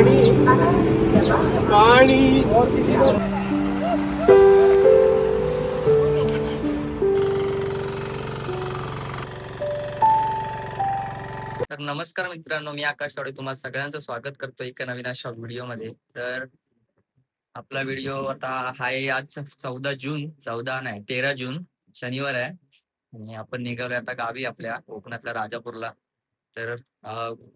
पाणी पाणी तर नमस्कार मित्रांनो, मी आकाश तावडे तुम्हाला सगळ्यांचं स्वागत करतो एका नवीन अशा व्हिडिओमध्ये. तर आपला व्हिडिओ आता आहे आज 14 जून, 14 नाही 13 जून, शनिवार आहे आणि आपण निघालोय आता गावी आपल्या कोकणातल्या राजापूरला. तर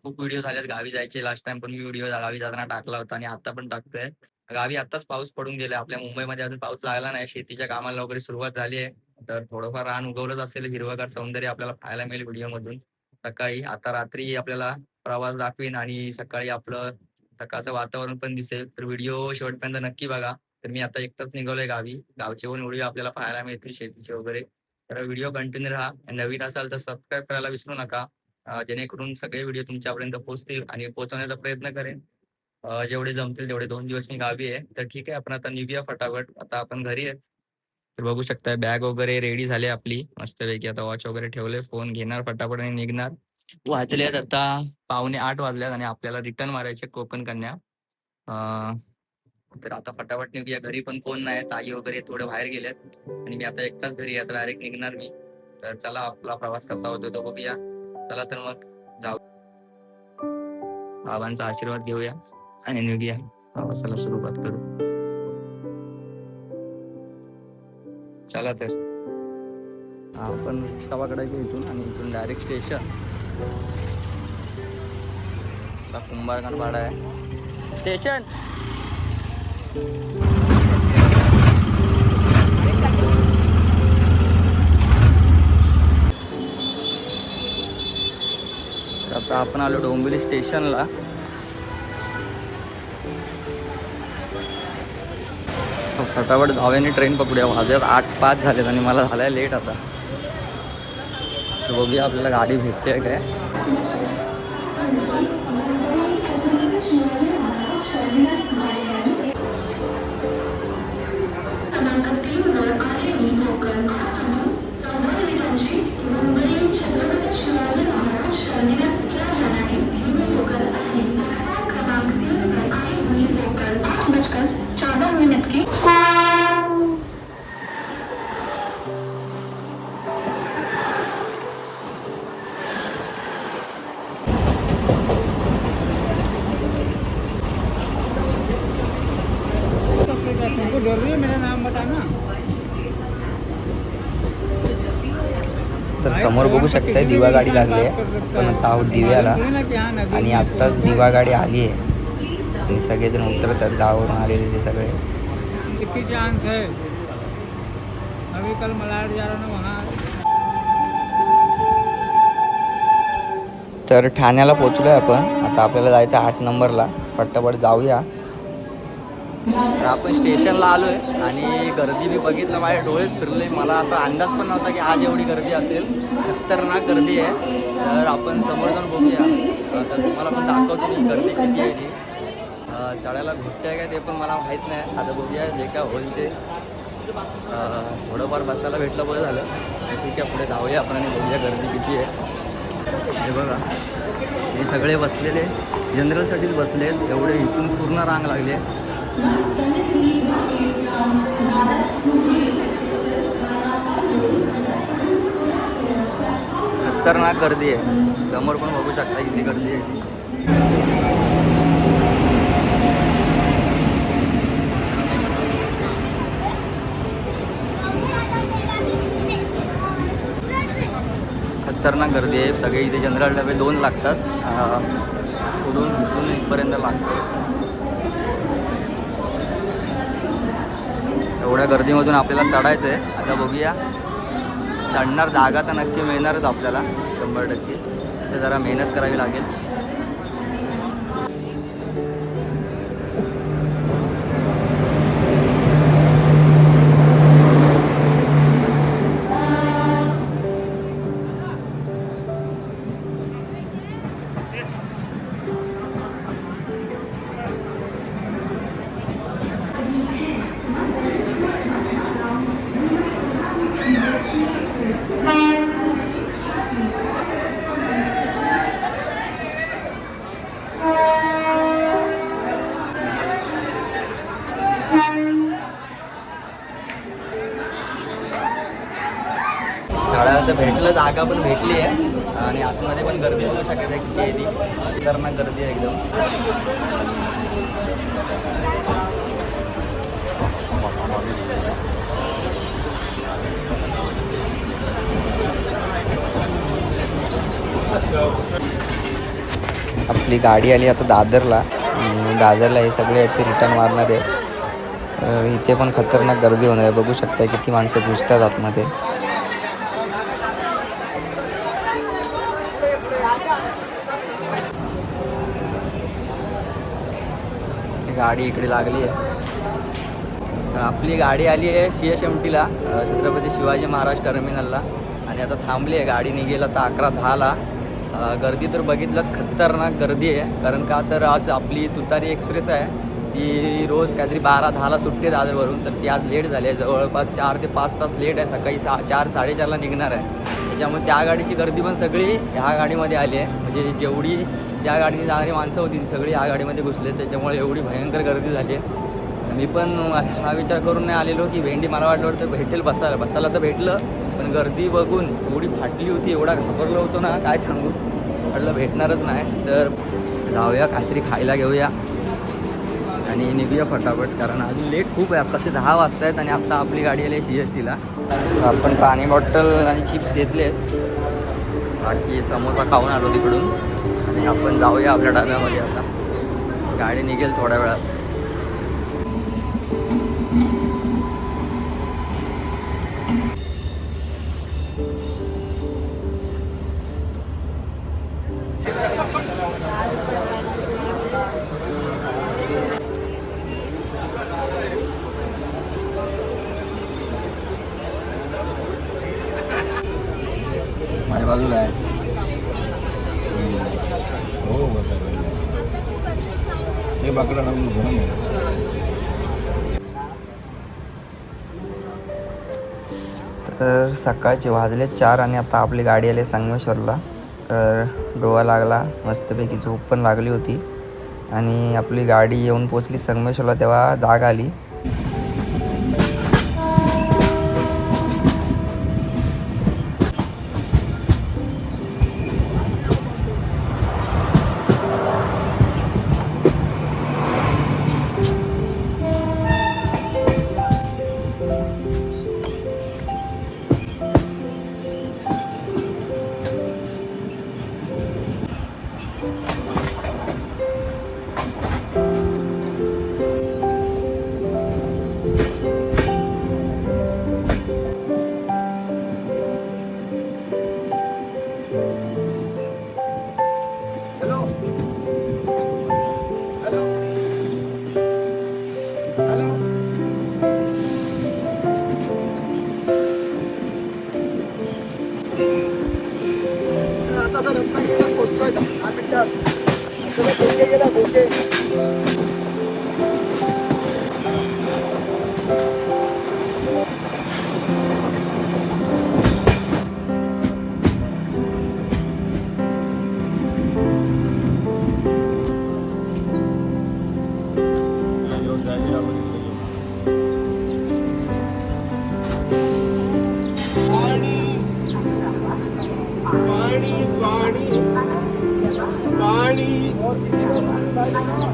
खूप व्हिडिओ झालेत गावी जायचे. लास्ट टाइम पण मी व्हिडिओ गावी जाताना टाकला होता आणि आता पण टाकतोय. गावी आताच पाऊस पडून गेला. आपल्या मुंबईमध्ये अजून पाऊस लागला नाही. शेतीच्या कामाला वगैरे सुरुवात झाली आहे. तर थोडंफार रान उगवलंच असेल, हिरवगार सौंदर्य आपल्याला पाहायला मिळेल व्हिडिओमधून. सकाळी आता रात्री आपल्याला प्रवास दाखवीन आणि सकाळी आपलं सकाळचं वातावरण पण दिसेल. तर व्हिडिओ शेवटपर्यंत नक्की बघा. तर मी आता एकटाच निघालोय गावी. गावचे पण व्हिडिओ आपल्याला पाहायला मिळतील शेतीचे वगैरे. तर व्हिडिओ कंटिन्यू राहा. नवीन असाल तर सबस्क्राईब करायला विसरू नका. जेणेकरून सगळे व्हिडिओ तुमच्यापर्यंत पोहोचतील आणि पोहोचवण्याचा प्रयत्न करेन. जेवढे जमतील तेवढे. 2 दिवस मी गावी आहे. तर ठीक आहे, आपण आता निघूया फटाफट. आता आपण घरी आहे. तर बघू शकता बॅग वगैरे रेडी झाली आपली मस्तपैकी. आता वॉच वगैरे ठेवले, फोन घेणार फटाफट आणि निघणार. वाजलेत आता 7:45 वाजल्यात आणि आपल्याला रिटर्न मारायचे कोकण कन्या. अं, तर आता फटाफट निघूया. घरी पण कोण नाही, ताई वगैरे थोडं बाहेर गेलेत आणि मी आता एकटाच घरी आता डायरेक्ट निघणार मी. तर चला, आपला प्रवास कसा होतो तो बघूया. चला तर मग जाऊ, बाबांचा आशीर्वाद घेऊया आणि निघूया, प्रवासाला सुरुवात करू. चला तर आपण रिक्षा पकडायची इथून आणि इथून डायरेक्ट स्टेशन. कुंभारखान पाडा आहे स्टेशन. आता आपण आलो डोंबिवली स्टेशनला. फटाफट जाऊयाने ट्रेन पकडूया. वाजत 8:05 झालेत आणि मला झालाय लेट आता. तर बघूया आपल्याला गाडी भेटते काय. तर समोर बघू शकताय दिवा गाडी लागली आहे. आपण आता आहोत दिव्याला आणि आत्ताच दिवा गाडी आली आहे आणि सगळेजण उतरतात गावावरून आलेले ते सगळे. चांस है अभी कल मलाड जा रहा ना वहाँ. तर ठाण्याला पोचलोय आपण. आता आपल्याला जायचं 8 नंबरला. फटाफट जाऊया. तर आपण स्टेशनला आलोय आणि गर्दी मी बघितलं, माझे डोळेच फिरले. मला असा अंदाज पण नव्हता की आज एवढी गर्दी असेल. खतरनाक गर्दी आहे. तर आपण समोर जाऊन बघूया. तर तुम्हाला पण दाखवतो मी गर्दी किती आहे ती. चढायला घुटते आहे काय ते पण मला माहीत नाही. आता बघूया जे काय होईल ते. थोडंफार बसायला भेटलं बरं झालं. ठीक आहे, पुढे जाऊया आपण आणि बघूया गर्दी किती आहे. हे बघा, हे सगळे बसलेले जनरलसाठीच बसले. एवढे इथून पूर्ण रांग लागली आहे. खतरनाक गर्दी आहे. समोर पण बघू शकता किती गर्दी आहे. खतरनाक गर्दी आहे. सगळे इथे जनरल डबे 2 लागतात. पुढून इथून इथपर्यंत लागतात. एवढ्या गर्दीमधून आपल्याला चढायचं आहे. आता बघूया, चढणार. जागा तर नक्की मिळणारच आपल्याला 100%. तर जरा मेहनत करावी लागेल. जागा पण भेटली आहे आणि आतमध्ये पण गर्दी बघू शकते किती आहे ती. खतरनाक गर्दी आहे एकदम. आपली गाडी आली आता दादरला आणि दादरला हे सगळे ते रिटर्न मारणार आहे. इथे पण खतरनाक गर्दी होणार आहे. बघू शकता किती माणसं घुसतात आतमध्ये. गाडी इकडे लागली आहे. आपली गाडी आली आहे CSMTला, छत्रपती शिवाजी महाराज टर्मिनलला आणि आता थांबली आहे. गाडी निघेल आता 11:10ला. गर्दी तर बघितलं खतरनाक गर्दी आहे. कारण का तर आज आपली तुतारी एक्सप्रेस आहे, ती रोज काहीतरी 12:10ला सुटते दादरवरून. तर ती आज लेट झाली आहे, जवळपास 4 ते 5 तास लेट आहे. सकाळी 4-4:30ला निघणार आहे. त्याच्यामुळे त्या गाडीची गर्दी पण सगळी ह्या गाडीमध्ये आली आहे. म्हणजे जेवढी त्या गाडीने जाणारी माणसं होती ती सगळी ह्या गाडीमध्ये घुसले. त्याच्यामुळे एवढी भयंकर गर्दी झाली आहे. मी पण हा विचार करून नाही आलेलो की भेंडी मला वाटलं तर भेटेल बसायला तर भेटलं, पण गर्दी बघून एवढी फाटली होती, एवढा घाबरलो होतो ना काय सांगू. म्हटलं भेटणारच नाही. तर जाऊया काहीतरी खायला घेऊया आणि निघूया फटाफट, कारण अजून लेट खूप आहे. आत्ताचे 10 वाजता आहेत आणि आत्ता आपली गाडी आली आहे CSTला. आपण पाणी बॉटल आणि चिप्स घेतले, बाकी समोसा खाऊन आलो तिकडून आणि आपण जाऊया आपल्या डब्यामध्ये. आता गाडी निघेल थोड्या वेळात. माझ्या बाजूला आहे. हो हे बाकडा लागून गरम आहे. तर सकाळचे वाजले 4 आणि आता आपली गाडी आली संगमेश्वरला. तर डोळा लागला, मस्तपैकी झोप पण लागली होती आणि आपली गाडी येऊन पोचली संगमेश्वरला तेव्हा जाग आली.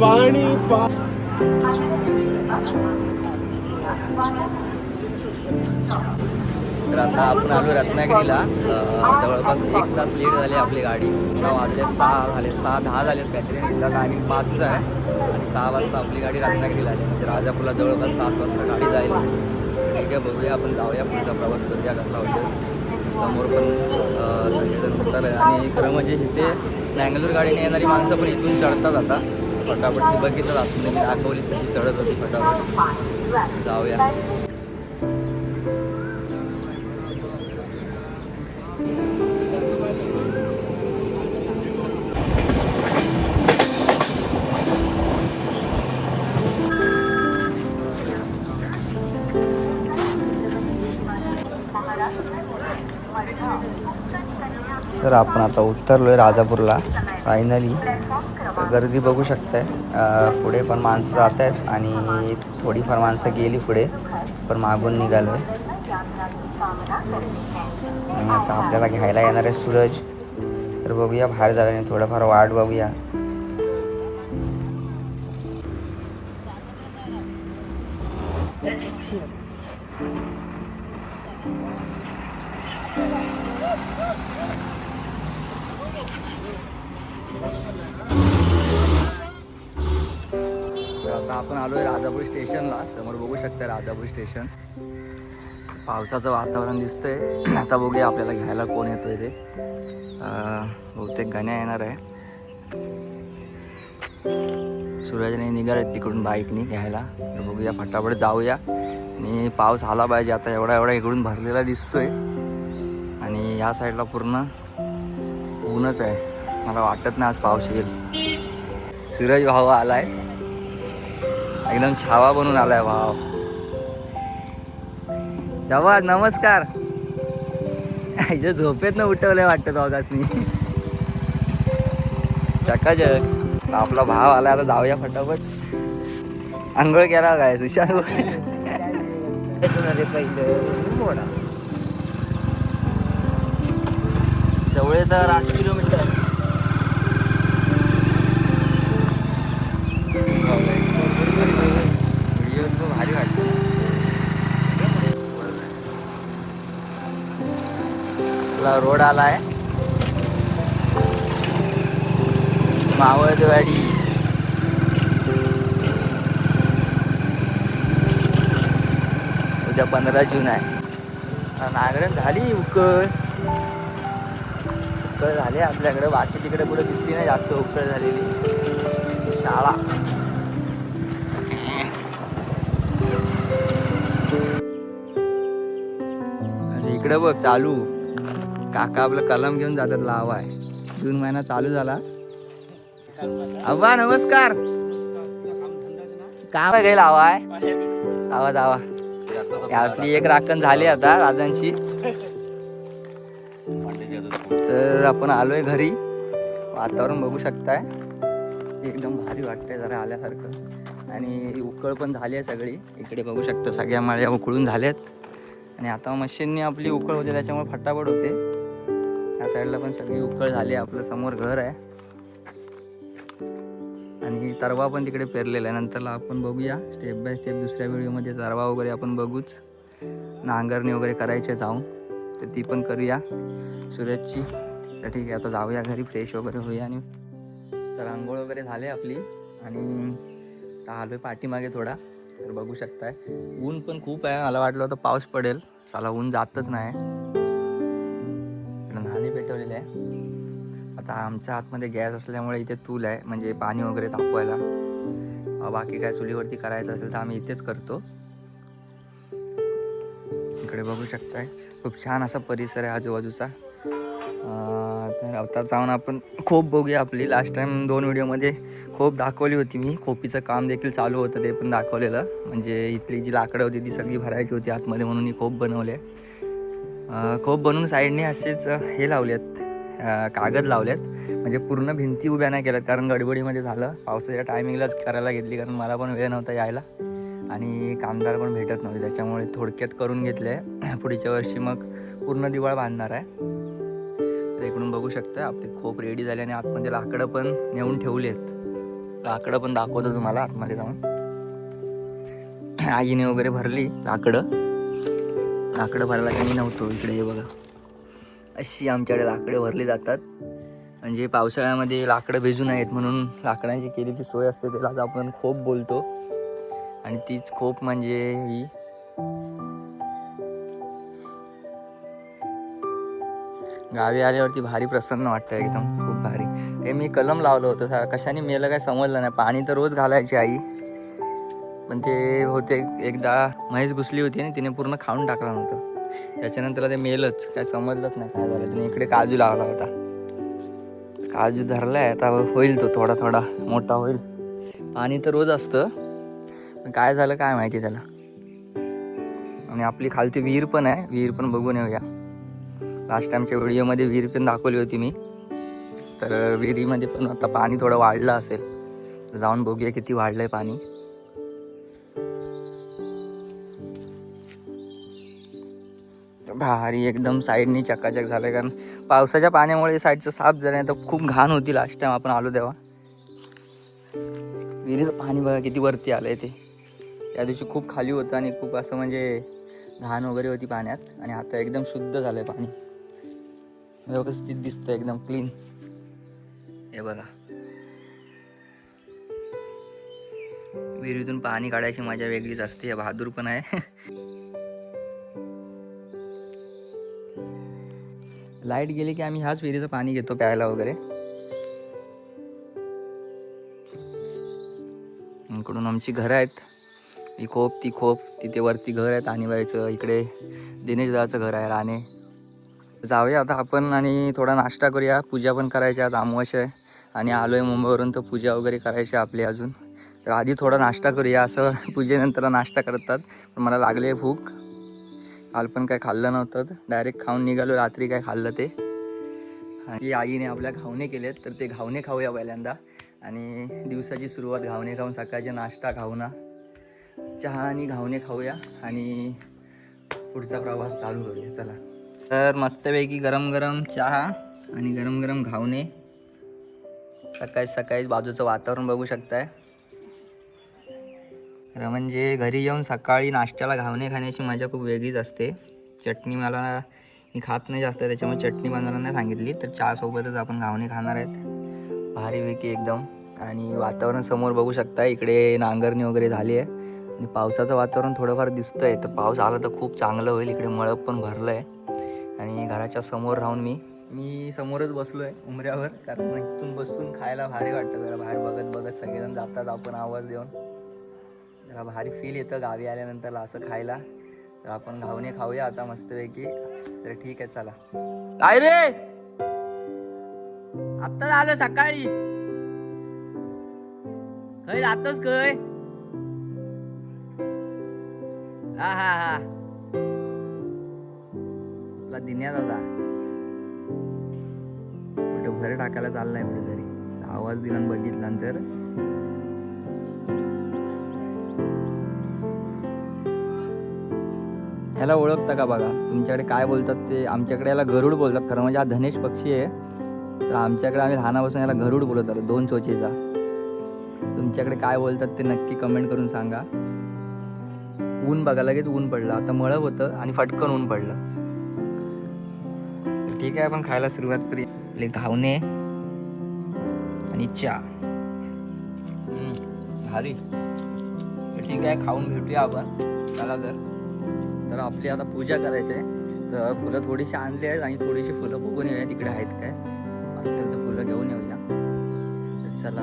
पाणी तर आता आपण आलो रत्नागिरीला. जवळपास 1 तास लेट झाली आपली गाडी. आता वाजले 6 झाले, 6:10 झालेत काहीतरी. इथला टायमिंग 5चा आहे आणि 6 वाजता आपली गाडी रत्नागिरीला आली. म्हणजे राजापूरला जवळपास 7 वाजता गाडी जाईल. ठीक आहे, बघूया आपण जाऊया, पुढचा प्रवास करूया कसा होतो. समोर पण सगळेजण उतरले आणि खरं म्हणजे इथे मँगलोर गाडीने येणारी माणसं पण इथून चढतात आता फटाफट. ती बघितलं आपण, मी दाखवली कशी चढत होती फटाफट. जाऊया. तर आपण आता उतरलोय राजापूरला फायनली. तर गर्दी बघू शकताय. पुढे पण माणसं जात आहेत आणि थोडीफार माणसं गेली पुढे, पण मागून निघालोय. आता आपल्याला घ्यायला येणार आहे सूरज. तर बघूया बाहेर जाऊया आणि थोडंफार वाट बघूया. आता आपण आलोय राजापूर स्टेशनला. समोर बघू शकता राजापूर स्टेशन. पावसाचं वातावरण दिसतंय. आता बघूया आपल्याला घ्यायला कोण येतोय ते. बहुतेक गण्या येणार आहे. सूरजने निघाले तिकडून बाईकनी घ्यायला. तर बघूया फटाफट जाऊया. आणि पाऊस आला पाहिजे. आता एवढा इकडून भरलेला दिसतोय आणि या साईडला पूर्ण ऊनच आहे. मला वाटत नाही आज पाऊस येईल. सूरज भाऊ आलाय, एकदम छावा बनून आलाय भाव. जवाज नमस्कार. इथे झोपेत न उठवलंय वाटतं दोघांनी. चकाचक आपला भाव आला. आता जाऊया फटाफट. आंघोळ केला काय तुषार? जवळ तर 8 किलोमीटर. व्हिडिओ तो भारी वाटतो. रोड आलाय मावळवाडी. उद्या 15 जून आहे. नांगरण झाली. उकळ झाली आपल्याकडे. बाकी तिकडे कुठे दिसली नाही जास्त उकळ झालेली. शाळा इकडे बघ चालू. काका आपलं कलम घेऊन जातात लावाय. जून महिना चालू झाला. अव्वा नमस्कार. काय घ्यायला लावाय? आवा जावा. आपली एक राखण झाली आता दादांची. तर आपण आलोय घरी. वातावरण बघू शकताय, एकदम भारी वाटतंय जरा आल्यासारखं. आणि उकळ पण झाली आहे सगळी. इकडे बघू शकता सगळ्या माळ्या उकळून झाल्यात. आणि आता मशीननी आपली उकळ होते त्याच्यामुळे फटाफट होते. या साईडला पण सगळी उकळ झाली. आपलं समोर घर आहे आणि तरवा पण तिकडे पेरलेला आहे. नंतरला आपण बघूया स्टेप बाय स्टेप दुसऱ्या व्हिडिओमध्ये. तरवा वगैरे आपण बघूच. नांगरणी वगैरे करायचे जाऊन, तर ती पण करूया सूरजची. तर ठीक आहे, आता जाऊया घरी, फ्रेश वगैरे होऊया. आणि तर आंघोळ वगैरे झाले आपली. आणि आता आलोय पाठीमागे थोडा. तर बघू शकताय ऊन पण खूप आहे. मला वाटलं होतं पाऊस पडेल, साला ऊन जातच नाही. नाणी पेटवलेली आहे. आता आमच्या आतमध्ये गॅस असल्यामुळे इथे चूल आहे, म्हणजे पाणी वगैरे तापवायला. बाकी काय चुलीवरती करायचं असेल तर आम्ही इथेच करतो. इकडे बघू शकताय खूप छान असा परिसर आहे आजूबाजूचा. तर आता जाऊन आपण खोप बघूया आपली. लास्ट टाइम 2 व्हिडिओमध्ये खोप दाखवली होती मी. खोपीचं काम देखील चालू होतं, ते पण दाखवलेलं. म्हणजे इथली जी लाकडं होती ती सगळी भरायची होती आतमध्ये, म्हणून ही खोप बनवले. खोप बनवून साईडने असेच हे लावलेत, कागद लावलेत. म्हणजे पूर्ण भिंती उभ्या नाही केल्यात, कारण गडबडीमध्ये झालं. पावसाच्या टायमिंगलाच करायला घेतली, कारण मला पण वेळ नव्हता यायला आणि कामगार पण भेटत नव्हते. त्याच्यामुळे थोडक्यात करून घेतले. पुढच्या वर्षी मग पूर्ण दिवाळ बांधणार आहे. तर इकडून बघू शकता आपली खोप रेडी झाली. आणि आतमध्ये लाकडं पण नेऊन ठेवली आहेत. लाकडं पण दाखवतो तुम्हाला आतमध्ये जाऊन. आईने वगैरे भरली लाकडं भरायला काही नव्हतो. इकडे हे बघा, अशी आमच्याकडे लाकडे भरली जातात. म्हणजे पावसाळ्यामध्ये लाकडं भिजू नयेत म्हणून लाकडांची केलेली सोय असते, त्यालाच आपण खोप बोलतो. आणि तीच खोप म्हणजे ही गावी आल्यावरती भारी प्रसन्न वाटतं एकदम, खूप भारी. हे मी कलम लावलं होतं, कशाने मेलं काय समजलं नाही. पाणी तर रोज घालायची आई, पण ते होते एकदा म्हैस घुसली होती आणि तिने पूर्ण खाऊन टाकला नव्हतं. त्याच्यानंतर ते मेलच, काय समजलंच नाही काय झालं. तिने इकडे काजू लावला होता. काजू धरलाय आता, होईल तो थोडा थोडा मोठा होईल. पाणी तर रोज असतं, पण काय झालं काय माहिती त्याला. आणि आपली खालती विहीर पण आहे, विहीर पण बघून येऊया. लास्ट टाइमच्या व्हिडिओमध्ये विहीर पण दाखवली होती मी. तर विहिरीमध्ये पण आता पाणी थोडं वाढलं असेल, जाऊन बघूया किती वाढलंय पाणी. भारी एकदम साईडनी चकाचक झालं, कारण पावसाच्या पाण्यामुळे साईडचं साफ झालं नाही तर खूप घाण होती लास्ट टाइम आपण आलो तेव्हा. विहिरीचं पाणी बघा किती वरती आलंय ते. त्या दिवशी खूप खाली होतं आणि खूप असं म्हणजे घाण वगैरे होती पाण्यात, आणि आता एकदम शुद्ध झालंय पाणी, व्यवस्थित दिसतं एकदम क्लीन. हे बघा विहिरीतून पाणी काढायची मजा वेगळीच असते. हे बहादूर पण आहे. लाईट गेली की आम्ही ह्याच विहिरीचं पाणी घेतो प्यायला वगैरे. इकडून आमची घरं आहेत, ही खोप ती खोप, तिथे वरती घर आहे तानीबाईचं, इकडे दिनेश दादाचं घर आहे राणे. जाऊया आता आपण आणि थोडा नाश्ता करूया. पूजा पण करायची आज अमावस्या आहे आणि आलो आहे मुंबईवरून, तर पूजा वगैरे करायची आपली अजून. तर आधी थोडा नाश्ता करूया, असं पूजेनंतर नाश्ता करतात. पण मला लागली आहे भूक, काल पण काय खाल्लं नव्हतं, डायरेक्ट खाऊन निघालो. रात्री काय खाल्लं ते, आणि आईने आपल्या घावणे केलेत, तर ते घावणे खाऊया पहिल्यांदा. आणि दिवसाची सुरुवात घावणे खाऊन, सकाळचे नाश्ता घावना, चहा आणि घावणे खाऊया आणि पुढचा प्रवास चालू करूया. चला. तर मस्तपैकी गरम गरम चहा आणि गरम गरम घावणे. सकाळी सकाळी बाजूचं वातावरण बघू शकताय. म्हणजे घरी येऊन सकाळी नाश्त्याला घावणे खाण्याची मजा खूप वेगळीच असते. चटणी मी खात नाही जास्त, त्याच्यामुळे चटणी बनवायला नाही सांगितली, तर चहासोबतच आपण घावणे खाणार आहेत भारीपैकी एकदम. आणि वातावरण समोर बघू शकता, इकडे नांगरणी वगैरे झाली आहे आणि पावसाचं वातावरण थोडंफार दिसतंय. तर पाऊस आला तर खूप चांगलं होईल. इकडे मळप पण भरलं आहे आणि घराच्या समोर राहून मी समोरच बसलो आहे उमऱ्यावर, कारण इथून बसून खायला भारी वाटतं. जरा बाहेर बघत बघत सगळेजण जातात, आपण आवाज देऊन जरा भारी फील येतं गावी आल्यानंतर असं खायला. तर आपण घावणे खाऊया आता मस्तपैकी. तर ठीक आहे चला. काय रे आत्ता झालं सकाळी, खय जातोस खय? हा हा हा आपला दिन्या दादा कुठे घर टाकायला चाललाय कुठेतरी. आवाज दिला बघितला नंतर. ह्याला ओळखता का बघा, तुमच्याकडे काय बोलतात ते? आमच्याकडे याला गरुड बोलतात खरं म्हणजे. हा धनेश पक्षी आहे, तर आमच्याकडे आम्ही लहानापासून याला गरुड बोलत आलो, 2 चोचेचा. तुमच्याकडे काय बोलतात ते नक्की कमेंट करून सांगा. ऊन बघा, लगेच ऊन पडलं. आता मळब होतं आणि फटकन ऊन पडलं. तर ठीक आहे, आपण खायला सुरुवात करूया. घावणे आणि चहा भारी. तर ठीक आहे, खाऊन भेटूया आपण. चला तर आपली आता पूजा करायची आहे. तर फुलं थोडीशी आणली आहेत आणि थोडीशी फुलं बघून येऊया तिकडे आहेत काय, असेल तर फुलं घेऊन येऊया. तर चला.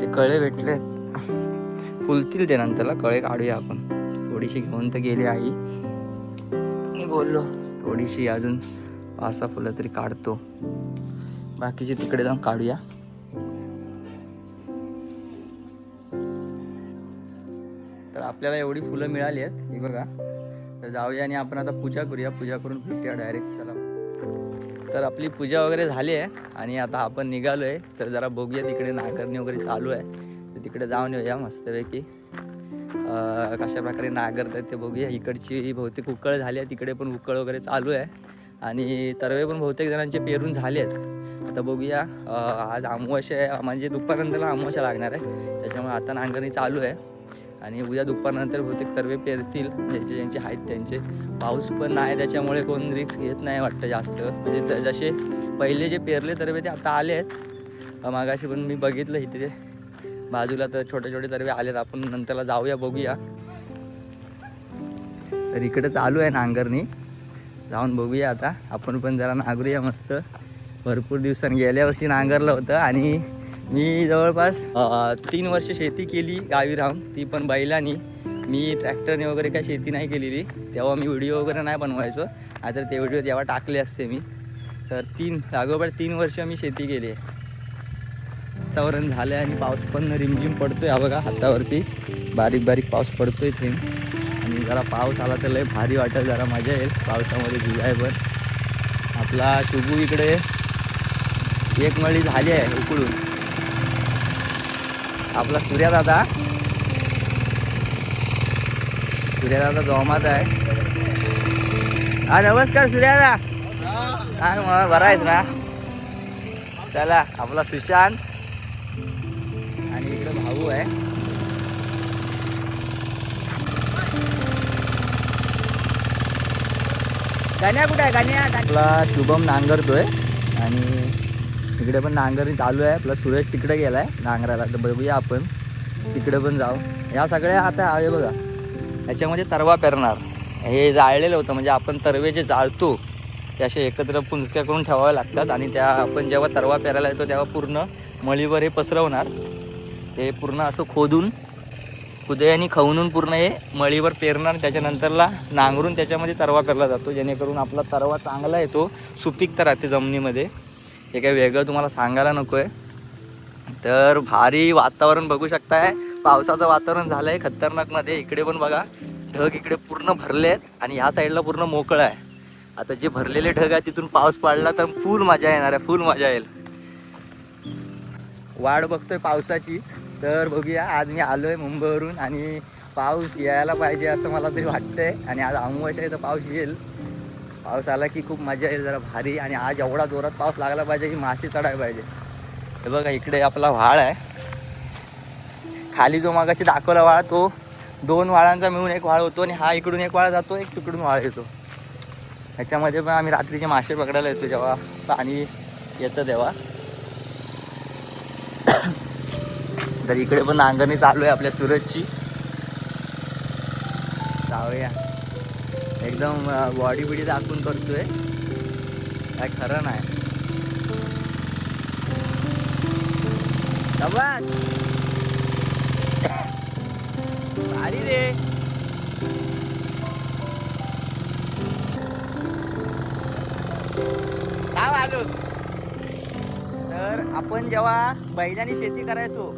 ते कळे भेटलेत, फुलतील ते नंतरला. कळे काढूया आपण. थोडीशी घेऊन तर गेली आई, मी बोललो थोडीशी अजून 5-6 फुलं तरी काढतो, बाकीचे तिकडे जाऊन काढूया. तर आपल्याला एवढी फुलं मिळाली आहेत, ही बघा. तर जाऊया आणि आपण आता पूजा करूया. पूजा करून भेटूया डायरेक्ट. चला. तर आपली पूजा वगैरे झाली आहे आणि आता आपण निघालो आहे. तर जरा बघूया, तिकडे नांगरणी वगैरे चालू आहे, तर तिकडे जाऊन येऊया मस्तपैकी. कशा प्रकारे नांगरतात ते बघूया. इकडची बहुतेक उकळ झाली आहे, तिकडे पण उकळ वगैरे चालू आहे आणि तरवे पण बहुतेक जणांचे पेरून झाले आहेत. आता बघूया. आज अमावस्या आहे, म्हणजे दुपारनंतरला अमावस्या लागणार आहे, त्याच्यामुळे आता नांगरणी चालू आहे आणि उद्या दुपारनंतर बहुतेक तरवे पेरतील ज्यांचे आहेत त्यांचे. पाऊस पण नाही, त्याच्यामुळे कोण रिस्क घेत नाही वाटतं जास्त. म्हणजे जसे पहिले जे पेरले तरवे ते आता आले आहेत. मागाशी पण मी बघितलं इथे बाजूला, तर छोटे छोटे तरवे आलेत. आपण नंतरला जाऊया, बघूया. तर इकडे चालू आहे नांगरणी, जाऊन बघूया आता. आपण पण जरा नांगरूया मस्त. भरपूर दिवसांनी गेल्या वर्षी नांगरलं होतं आणि मी जवळपास 3 वर्ष शेती केली गावी राहून, ती पण बैलांनी. मी ट्रॅक्टरने वगैरे काही शेती नाही केलेली, तेव्हा मी व्हिडिओ वगैरे नाही बनवायचो. आता ते व्हिडिओ तेव्हा टाकले असते मी. तर 3 वर्ष मी शेती केली आहे. वातावरण झालं आणि पाऊस पण रिमझिम पडतोय. हा बघा हातावरती बारीक बारीक पाऊस पडतोय थेंब. आणि जरा पाऊस आला तर लय भारी वाटेल, जरा मजा येईल पावसामध्ये भिजाय. पण आपला शुभू इकडे एक मळी झाली आहे उकळून. आपला सूर्यादादा जोमात आहे. हा नमस्कार सूर्यादा. काय मग बरा आहेस ना? चला आपला सुशांत आणि इकडे भाऊ आहे. गाण्या कुठे आहे? गाण्या आपला शुभम नांगरतोय आणि इकडे पण नांगरणी चालू आहे. प्लस सुरेश तिकडे गेलाय नांगराला. तर बघूया आपण तिकडे पण जाऊ. या सगळ्या आता आहे बघा ह्याच्यामध्ये तरवा पेरणार. हे जाळलेलं होतं म्हणजे आपण तरवे जे जाळतो ते असे एकत्र पुंजक्या करून ठेवावे लागतात आणि त्या आपण जेव्हा तरवा पेरायला येतो तेव्हा पूर्ण मळीवर हे पसरवणार. ते पूर्ण असं खोदून कुदयानी खवणून पूर्ण हे मळीवर पेरणार. त्याच्यानंतरला नांगरून त्याच्यामध्ये तरवा पेरला जातो जेणेकरून आपला तरवा चांगला येतो, सुपीकता राहते जमिनीमध्ये. हे काही वेगळं तुम्हाला सांगायला नको आहे. तर भारी वातावरण बघू शकताय. पावसाचं वातावरण झालं आहे खतरनाकमध्ये. इकडे पण बघा ढग इकडे पूर्ण भरले आहेत आणि ह्या साईडला पूर्ण मोकळं आहे. आता जे भरलेले ढग आहे तिथून पाऊस पडला तर फुल मजा येणार आहे, फुल मजा येईल. वाट बघतोय पावसाची. तर बघूया आज मी आलो आहे मुंबईवरून आणि पाऊस यायला पाहिजे असं मला तरी वाटतंय. आणि आज अमावस्या आहे तर पाऊस येईल. पाऊस आला की खूप मजा येईल जरा भारी. आणि आज एवढा जोरात पाऊस लागला पाहिजे की मासे चढायला पाहिजे. हे बघा इकडे आपला व्हाळ आहे. खाली जो मागाशी दाखवला व्हाळ तो 2 व्हाळांचा मिळून एक व्हाळ होतो आणि हा इकडून एक व्हाळ जातो, एक तिकडून व्हाळ येतो. ह्याच्यामध्ये पण आम्ही रात्रीचे मासे पकडायला येतो जेव्हा पाणी येतं तेव्हा. तर इकडे पण नांगरणी चालू आहे आपल्या सुरतची. जाऊया एकदम बॉडी बिडी दाखवून करतोय, काय खरं नाही. भारी रे. काय आलो. तर आपण जेव्हा बैलांनी शेती करायचो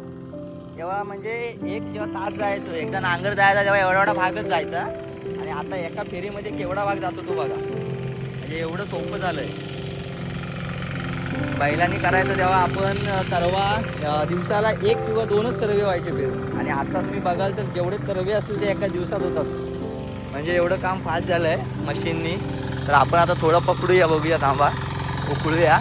तेव्हा म्हणजे जेव्हा तास जायचो, एकदा नांगर जायचा तेव्हा एवढा भागच जायचा. आणि आता एका फेरीमध्ये केवढा भाग जातो तो बघा. म्हणजे एवढं सोपं झालंय. बैलांनी करायचं तेव्हा आपण तरवा दिवसाला 1 किंवा 2च तरवे व्हायचे पेरून. आणि आता तुम्ही बघाल तर जेवढे तरवे असतील ते एका दिवसात होतात. म्हणजे एवढं काम फास्ट झालं आहे मशीननी. तर आपण आता थोडं पकडूया, बघूया, थांबा उकळूया.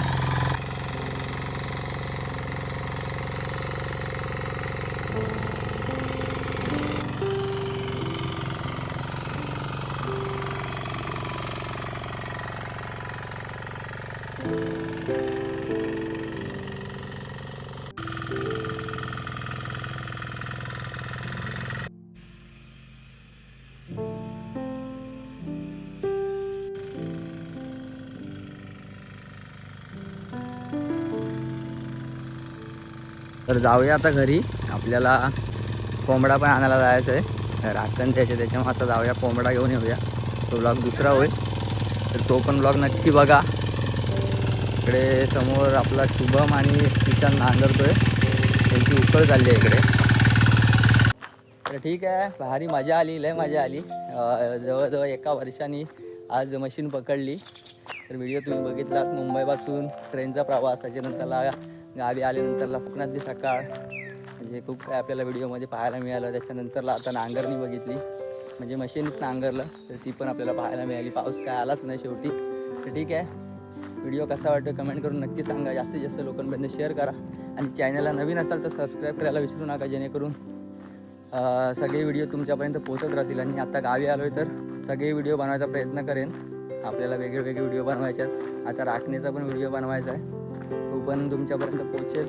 तर जाऊया आता घरी. आपल्याला कोंबडा पण आणायला जायचं आहे. राखण त्याच्यामुळे आता जाऊया कोंबडा घेऊन येऊया. तो ब्लॉग दुसरा होईल तर तो पण ब्लॉग नक्की बघा. इकडे समोर आपला शुभम आणि किशन नांगरतोय, त्यांची उकळ चालली आहे इकडे. तर ठीक आहे, भारी मजा आली, लय मजा आली. जवळजवळ 1 वर्षांनी आज मशीन पकडली. तर व्हिडिओ तुम्ही बघितलात मुंबईपासून ट्रेनचा प्रवास, त्याच्यानंतरला गावी आल्यानंतरला स्वप्नातली सकाळ, म्हणजे खूप काय आपल्याला व्हिडिओमध्ये पाहायला मिळालं. त्याच्यानंतरला आता नांगरणी बघितली, म्हणजे मशीनच नांगरलं तर ती पण आपल्याला पाहायला मिळाली. पाऊस काय आलाच नाही शेवटी. तर ठीक आहे, व्हिडिओ कसा वाटतो कमेंट करून नक्की सांगा. जास्तीत जास्त लोकांपर्यंत शेअर करा आणि चॅनलला नवीन असाल तर सबस्क्राईब करायला विसरू नका, जेणेकरून सगळे व्हिडिओ तुमच्यापर्यंत पोहोचत राहतील. आणि आता गावी आलो आहे तर सगळे व्हिडिओ बनवायचा प्रयत्न करेन. आपल्याला वेगळे व्हिडिओ बनवायचे आहेत. आता राखण्याचा पण व्हिडिओ बनवायचा आहे, तो पण तुमच्यापर्यंत पोहोचेल.